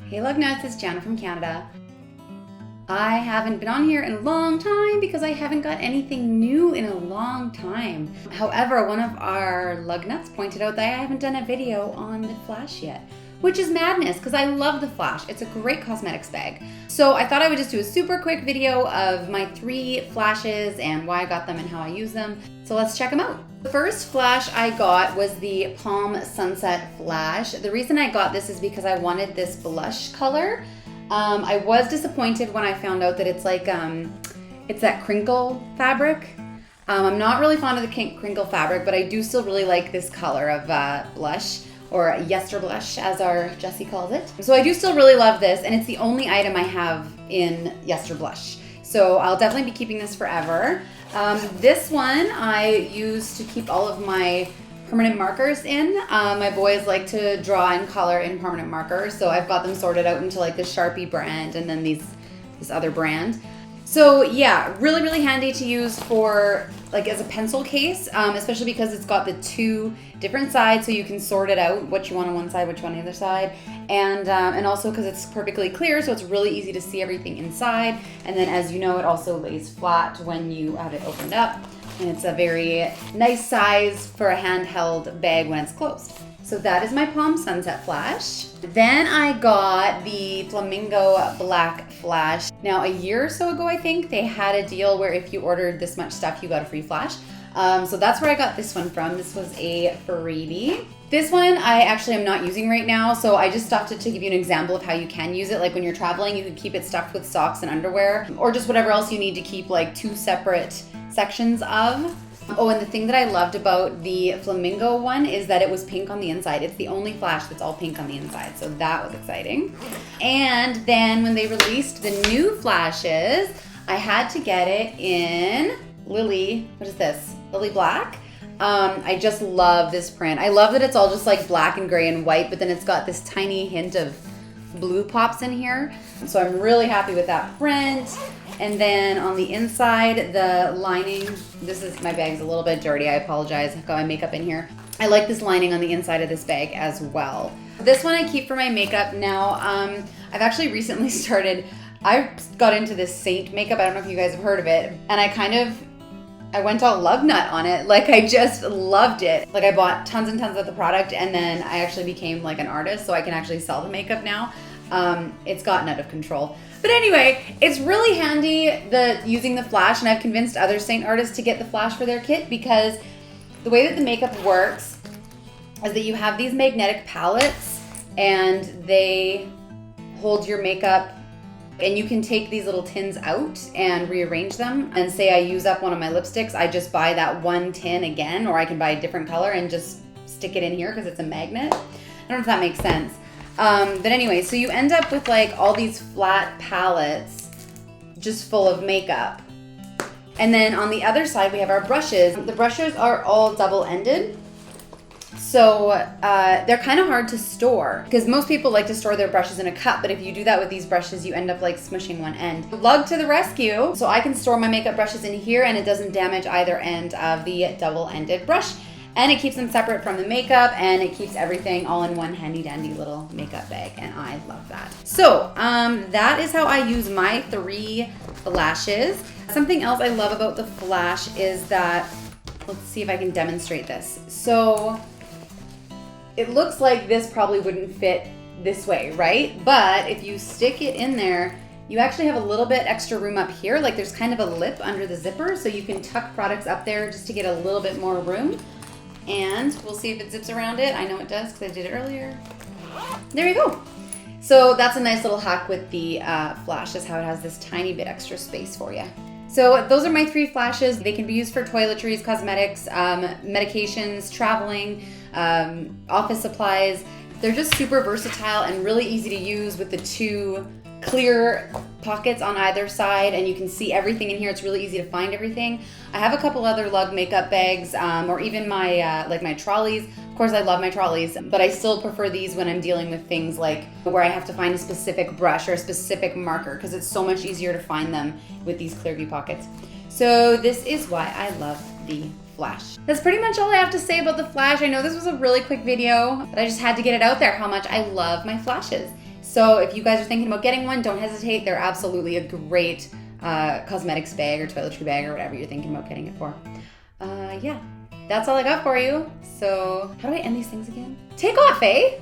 Hey Lug Nuts, it's Janna from Canada. I haven't been on here in a long time because I haven't got anything new in a long time. However, one of our Lug Nuts pointed out that I haven't done a video on the Flash yet, which is madness because I love the Flash. It's a great cosmetics bag. So I thought I would just do a super quick video of my 3 flashes and why I got them and how I use them. So let's check them out. The first flash I got was the Palm Sunset Flash. The reason I got this is because I wanted this blush color. I was disappointed when I found out that it's like, it's that crinkle fabric. I'm not really fond of the crinkle fabric, but I do still really like this color of blush, or Yester Blush as our Jessie calls it. So I do still really love this, and it's the only item I have in Yester Blush. So I'll definitely be keeping this forever. This one I use to keep all of my permanent markers in. My boys like to draw and color in permanent markers, so I've got them sorted out into like the Sharpie brand and then this other brand. So yeah, really, really handy to use for like as a pencil case, especially because it's got the 2 different sides, so you can sort it out, what you want on one side, what you want on the other side, and also because it's perfectly clear, so it's really easy to see everything inside. And then, as you know, it also lays flat when you have it opened up, and it's a very nice size for a handheld bag when it's closed. So that is my Palm Sunset Flash. Then I got the Flamingo Black Flash. Now a year or so ago, I think, they had a deal where if you ordered this much stuff, you got a free flash. So that's where I got this one from. This was a freebie. This one I actually am not using right now, so I just stuffed it to give you an example of how you can use it. Like when you're traveling, you can keep it stuffed with socks and underwear, or just whatever else you need to keep like 2 separate sections of. Oh, and the thing that I loved about the Flamingo one is that it was pink on the inside. It's the only flash that's all pink on the inside, so that was exciting. And then when they released the new flashes, I had to get it in Lily, what is this? Lily Black. I just love this print. I love that it's all just like black and gray and white, but then it's got this tiny hint of blue pops in here. So I'm really happy with that print. And then on the inside, the lining, my bag's a little bit dirty, I apologize, I've got my makeup in here. I like this lining on the inside of this bag as well. This one I keep for my makeup now. I've actually recently I got into this Saint makeup, I don't know if you guys have heard of it, and I went all lug nut on it. Like I just loved it. Like I bought tons and tons of the product, and then I actually became like an artist, so I can actually sell the makeup now. It's gotten out of control. But anyway, it's really handy using the flash, and I've convinced other Saint artists to get the flash for their kit because the way that the makeup works is that you have these magnetic palettes and they hold your makeup, and you can take these little tins out and rearrange them. And say I use up one of my lipsticks, I just buy that one tin again, or I can buy a different color and just stick it in here because it's a magnet. I don't know if that makes sense. But anyway, so you end up with like all these flat palettes just full of makeup. And then on the other side, we have our brushes. The brushes are all double-ended. So they're kind of hard to store because most people like to store their brushes in a cup, but if you do that with these brushes, you end up like smushing one end. Lug to the rescue. So I can store my makeup brushes in here and it doesn't damage either end of the double-ended brush. And it keeps them separate from the makeup, and it keeps everything all in one handy dandy little makeup bag, and I love that. So that is how I use my 3 flashes. Something else I love about the flash is that, let's see if I can demonstrate this. So it looks like this probably wouldn't fit this way, right? But if you stick it in there, you actually have a little bit extra room up here. Like there's kind of a lip under the zipper, so you can tuck products up there just to get a little bit more room. And we'll see if it zips around it. I know it does because I did it earlier. There you go. So that's a nice little hack with the flash, is how it has this tiny bit extra space for you. So those are my 3 flashes. They can be used for toiletries, cosmetics, medications, traveling, office supplies. They're just super versatile and really easy to use with the 2 clear pockets on either side, and you can see everything in here. It's really easy to find everything. I have a couple other Lug makeup bags, or even my like my trolleys. Of course, I love my trolleys, but I still prefer these when I'm dealing with things like where I have to find a specific brush or a specific marker, because it's so much easier to find them with these Clearview pockets. So this is why I love the Flash. That's pretty much all I have to say about the Flash. I know this was a really quick video, but I just had to get it out there how much I love my flashes. So if you guys are thinking about getting one, don't hesitate. They're absolutely a great cosmetics bag or toiletry bag or whatever you're thinking about getting it for. Yeah, that's all I got for you. So how do I end these things again? Take off, eh?